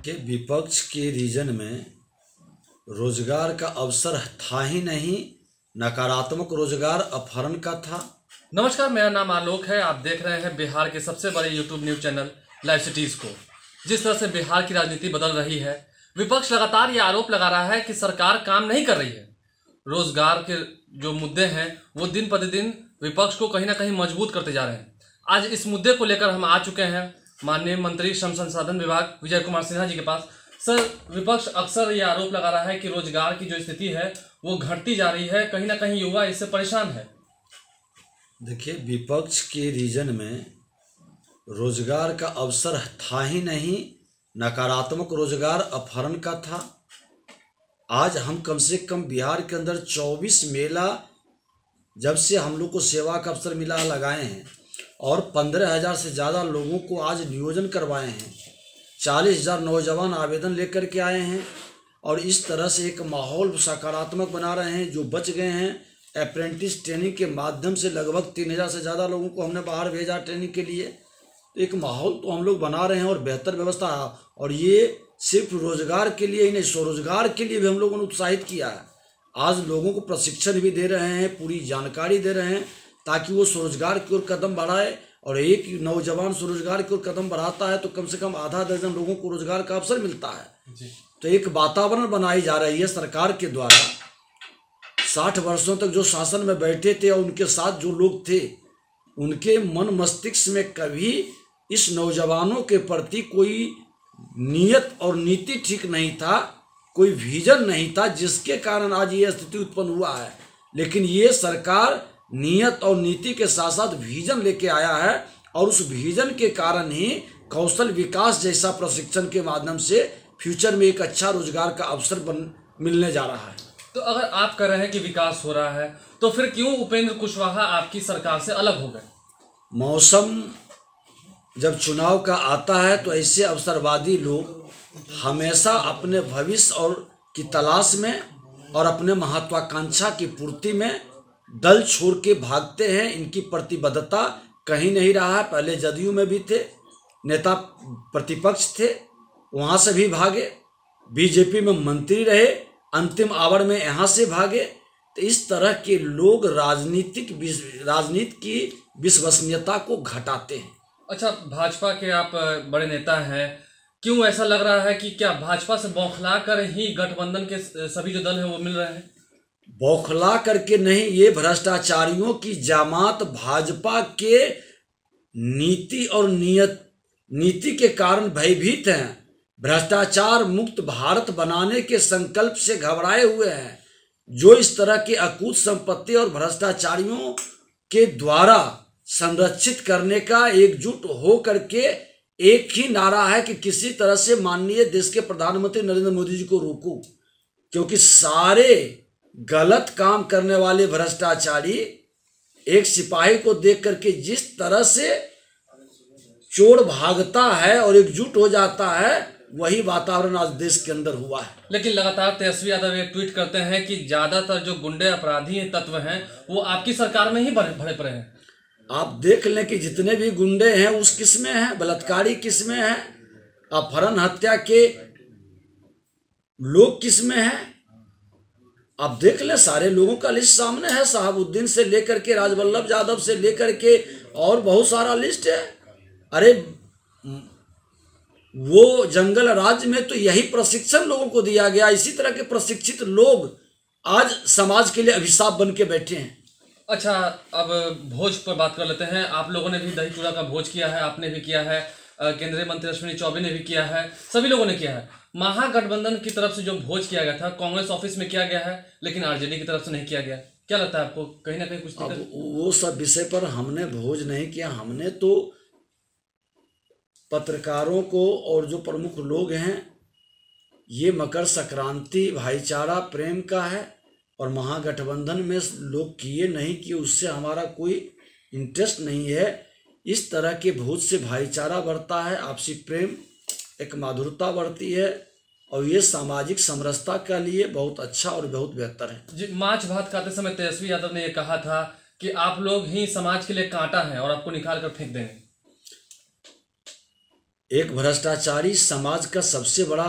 कि विपक्ष के रीजन में रोजगार का अवसर था ही नहीं, नकारात्मक रोजगार अपहरण का था। नमस्कार, मेरा नाम आलोक है। आप देख रहे हैं बिहार के सबसे बड़े YouTube news channel live cities को। जिस तरह से बिहार की राजनीति बदल रही है, विपक्ष लगातार ये आरोप लगा रहा है कि सरकार काम नहीं कर रही है। रोजगार के जो मुद्दे हैं वो दिन प्रतिदिन विपक्ष को कहीं ना कहीं मजबूत करते जा रहे हैं। आज इस मुद्दे को लेकर हम आ चुके हैं माननीय मंत्री श्रम संसाधन विभाग विजय कुमार सिन्हा जी के पास। सर, विपक्ष अक्सर ये आरोप लगा रहा है कि रोजगार की जो स्थिति है वो घटती जा रही है, कहीं ना कहीं युवा इससे परेशान है। देखिए, विपक्ष के रीजन में रोजगार का अवसर था ही नहीं, नकारात्मक रोजगार अपहरण का था। आज हम कम से कम बिहार के अंदर 24 मेला जब से हम लोग को सेवा का अवसर मिला लगाए हैं और 15,000 से ज़्यादा लोगों को आज नियोजन करवाए हैं। 40,000 नौजवान आवेदन लेकर के आए हैं और इस तरह से एक माहौल सकारात्मक बना रहे हैं। जो बच गए हैं अप्रेंटिस ट्रेनिंग के माध्यम से लगभग 3,000 से ज़्यादा लोगों को हमने बाहर भेजा ट्रेनिंग के लिए। तो एक माहौल तो हम लोग बना रहे हैं और बेहतर व्यवस्था, और ये सिर्फ रोजगार के लिए ही नहीं, स्वरोजगार के लिए भी हम लोगों ने उत्साहित किया है। आज लोगों को प्रशिक्षण भी दे रहे हैं, पूरी जानकारी दे रहे हैं ताकि वो स्वरोजगार की ओर कदम बढ़ाए। और एक नौजवान स्वरोजगार की ओर कदम बढ़ाता है तो कम से कम आधा दर्जन लोगों को रोजगार का अवसर मिलता है जी। तो एक वातावरण बनाई जा रही है सरकार के द्वारा। 60 वर्षों तक जो शासन में बैठे थे और उनके साथ जो लोग थे, उनके मन मस्तिष्क में कभी इस नौजवानों के प्रति कोई नियत और नीति ठीक नहीं था, कोई विजन नहीं था, जिसके कारण आज ये स्थिति उत्पन्न हुआ है। लेकिन ये सरकार नियत और नीति के साथ साथ विजन लेके आया है और उस विजन के कारण ही कौशल विकास जैसा प्रशिक्षण के माध्यम से फ्यूचर में एक अच्छा रोजगार का अवसर मिलने जा रहा है। तो अगर आप कह रहे हैं कि विकास हो रहा है तो फिर क्यों उपेंद्र कुशवाहा आपकी सरकार से अलग हो गए? मौसम जब चुनाव का आता है तो ऐसे अवसरवादी लोग हमेशा अपने भविष्य और की तलाश में और अपने महत्वाकांक्षा की पूर्ति में दल छोड़ के भागते हैं। इनकी प्रतिबद्धता कहीं नहीं रहा है। पहले जदयू में भी थे, नेता प्रतिपक्ष थे, वहाँ से भी भागे, बीजेपी में मंत्री रहे, अंतिम आवर में यहाँ से भागे। तो इस तरह के लोग राजनीति की विश्वसनीयता को घटाते हैं। अच्छा, भाजपा के आप बड़े नेता हैं, क्यों ऐसा लग रहा है कि क्या भाजपा से बौखला कर ही गठबंधन के सभी जो दल हैं वो मिल रहे हैं? बौखला करके नहीं, ये भ्रष्टाचारियों की जमात भाजपा के नीति और नीति के कारण भयभीत हैं। भ्रष्टाचार मुक्त भारत बनाने के संकल्प से घबराए हुए हैं। जो इस तरह की अकूत संपत्ति और भ्रष्टाचारियों के द्वारा संरक्षित करने का एकजुट हो करके एक ही नारा है कि किसी तरह से माननीय देश के प्रधानमंत्री नरेंद्र मोदी जी को रोको, क्योंकि सारे गलत काम करने वाले भ्रष्टाचारी एक सिपाही को देख करके जिस तरह से चोर भागता है और एकजुट हो जाता है, वही वातावरण आज देश के अंदर हुआ है। लेकिन लगातार तेजस्वी यादव ये ट्वीट करते हैं कि ज्यादातर जो गुंडे अपराधी तत्व हैं वो आपकी सरकार में ही भरे पड़े हैं। आप देख लें कि जितने भी गुंडे हैं उस किस्में हैं, बलात्कारी किस्में हैं, अपहरण हत्या के लोग किस्में हैं। आप देख लें, सारे लोगों का लिस्ट सामने है। शहाबुद्दीन से लेकर के राजवल्लभ यादव से लेकर के और बहुत सारा लिस्ट है। अरे वो जंगल राज्य में तो यही प्रशिक्षण लोगों को दिया गया। इसी तरह के प्रशिक्षित लोग आज समाज के लिए अभिशाप बन के बैठे हैं। अच्छा, अब भोज पर बात कर लेते हैं। आप लोगों ने भी दही चूड़ा का भोज किया है, आपने भी किया है, केंद्रीय मंत्री अश्विनी चौबे ने भी किया है, सभी लोगों ने किया है। महागठबंधन की तरफ से जो भोज किया गया था कांग्रेस ऑफिस में किया गया है, लेकिन आरजेडी की तरफ से नहीं किया गया। क्या लगता है आपको, कहीं ना कहीं कुछ दिक्कत? वो सब विषय पर हमने भोज नहीं किया। हमने तो पत्रकारों को और जो प्रमुख लोग हैं, ये मकर संक्रांति भाईचारा प्रेम का है और महागठबंधन में लोग किए नहीं किए उससे हमारा कोई इंटरेस्ट नहीं है। इस तरह के भोज से भाईचारा बढ़ता है, आपसी प्रेम, एक माधुरता बढ़ती है और ये सामाजिक समरसता के लिए बहुत अच्छा और बहुत बेहतर है जी। माछ भात खाते समय तेजस्वी यादव ने यह कहा था कि आप लोग ही समाज के लिए कांटा हैं और आपको निकाल कर फेंक देंगे। एक भ्रष्टाचारी समाज का सबसे बड़ा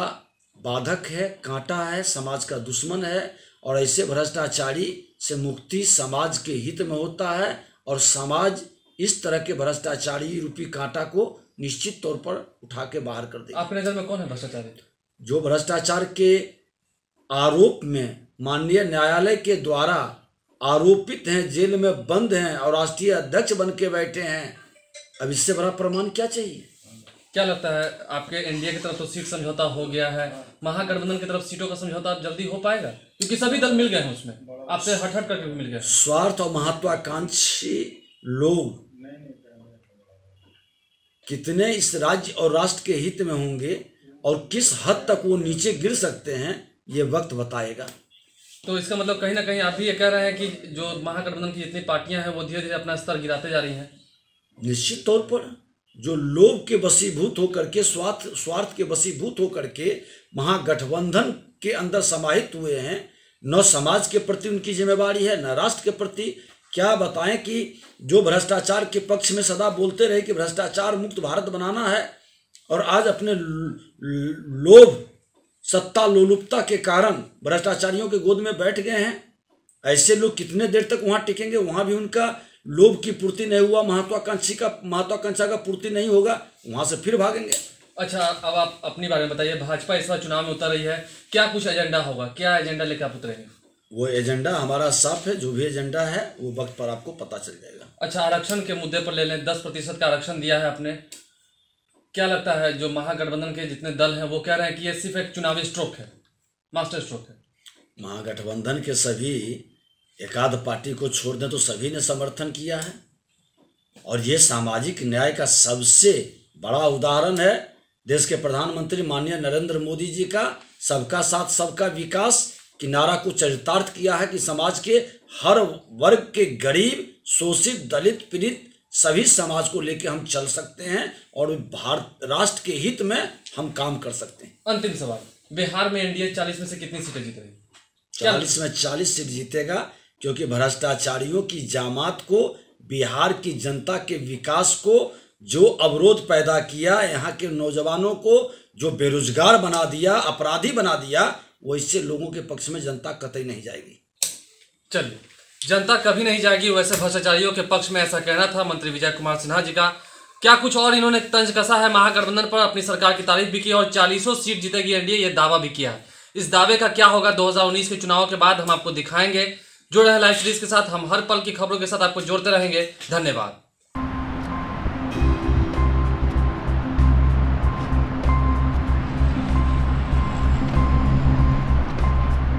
बाधक है, कांटा है, समाज का दुश्मन है, और ऐसे भ्रष्टाचारी से मुक्ति समाज के हित में होता है, और समाज इस तरह के भ्रष्टाचारी रूपी कांटा को निश्चित तौर पर उठा के बाहर कर देगा। आपके नजर में कौन है भ्रष्टाचारी? जो भ्रष्टाचार के आरोप में माननीय न्यायालय के द्वारा आरोपित हैं, जेल में बंद हैं और राष्ट्रीय अध्यक्ष बन के बैठे हैं, अब इससे बड़ा प्रमाण क्या चाहिए? क्या लगता है आपके एनडीए की तरफ तो सीट समझौता हो गया है, महागठबंधन की तरफ सीटों का समझौता अब जल्दी हो पाएगा? क्योंकि सभी दल मिल गए हैं उसमें, आपसे हट करके भी मिल गए। स्वार्थ और महत्वाकांक्षी लोग कितने इस राज्य और राष्ट्र के हित में होंगे और किस हद तक वो नीचे गिर सकते हैं, ये वक्त बताएगा। तो इसका मतलब कहीं ना कहीं आप भी ये कह रहे हैं कि जो महागठबंधन की जितनी पार्टियां हैं वो धीरे धीरे अपना स्तर गिराते जा रही हैं? निश्चित तौर पर जो लोभ के वशीभूत होकर के, स्वार्थ के वशीभूत होकर के महागठबंधन के अंदर समाहित हुए हैं, न समाज के प्रति उनकी जिम्मेवारी है, न राष्ट्र के प्रति। क्या बताएं कि जो भ्रष्टाचार के पक्ष में सदा बोलते रहे कि भ्रष्टाचार मुक्त भारत बनाना है, और आज अपने लोभ, सत्ता लोलुपता के कारण भ्रष्टाचारियों के गोद में बैठ गए हैं। ऐसे लोग कितने देर तक वहां टिकेंगे? वहां भी उनका लोभ की पूर्ति नहीं हुआ, महत्वाकांक्षा का पूर्ति नहीं होगा, वहां से फिर भागेंगे। अच्छा, अब आप अपनी बारे में बताइए। भाजपा इस बार चुनाव में उतर रही है, क्या कुछ एजेंडा होगा? क्या एजेंडा लेकर आप उतरेंगे? वो एजेंडा हमारा साफ है, जो भी एजेंडा है वो वक्त पर आपको पता चल जाएगा। अच्छा, आरक्षण के मुद्दे पर ले लें, 10% का आरक्षण दिया है आपने। क्या लगता है जो महागठबंधन के जितने दल हैं वो कह रहे हैं कि ये सिर्फ एक चुनावी स्ट्रोक है, मास्टर स्ट्रोक है? महागठबंधन के सभी एकाध पार्टी को छोड़ दें तो सभी ने समर्थन किया है, और ये सामाजिक न्याय का सबसे बड़ा उदाहरण है। देश के प्रधानमंत्री माननीय नरेंद्र मोदी जी का सबका साथ सबका विकास की नारा को चरितार्थ किया है कि समाज के हर वर्ग के गरीब, शोषित, दलित, पीड़ित सभी समाज को लेकर हम चल सकते हैं और भारत राष्ट्र के हित में हम काम कर सकते हैं। अंतिम सवाल, बिहार में एनडीए 40 में से कितनी सीटें जीत रही? 40 में 40 सीट जीतेगा, क्योंकि भ्रष्टाचारियों की जामात को, बिहार की जनता के विकास को जो अवरोध पैदा किया, यहाँ के नौजवानों को जो बेरोजगार बना दिया, अपराधी बना दिया, वो इससे लोगों के पक्ष में जनता कतई नहीं जाएगी। चलिए, जनता कभी नहीं जाएगी वैसे भ्रष्टाचारियों के पक्ष में, ऐसा कहना था मंत्री विजय कुमार सिन्हा जी का। क्या कुछ और इन्होंने तंज कसा है महागठबंधन पर, अपनी सरकार की तारीफ भी की और 40 सीट जीतेगी एनडीए, ये दावा भी किया। इस दावे का क्या होगा 2019 के चुनाव के बाद हम आपको दिखाएंगे। जुड़े हैं लाइव सीरीज के साथ, हम हर पल की खबरों के साथ आपको जोड़ते रहेंगे। धन्यवाद।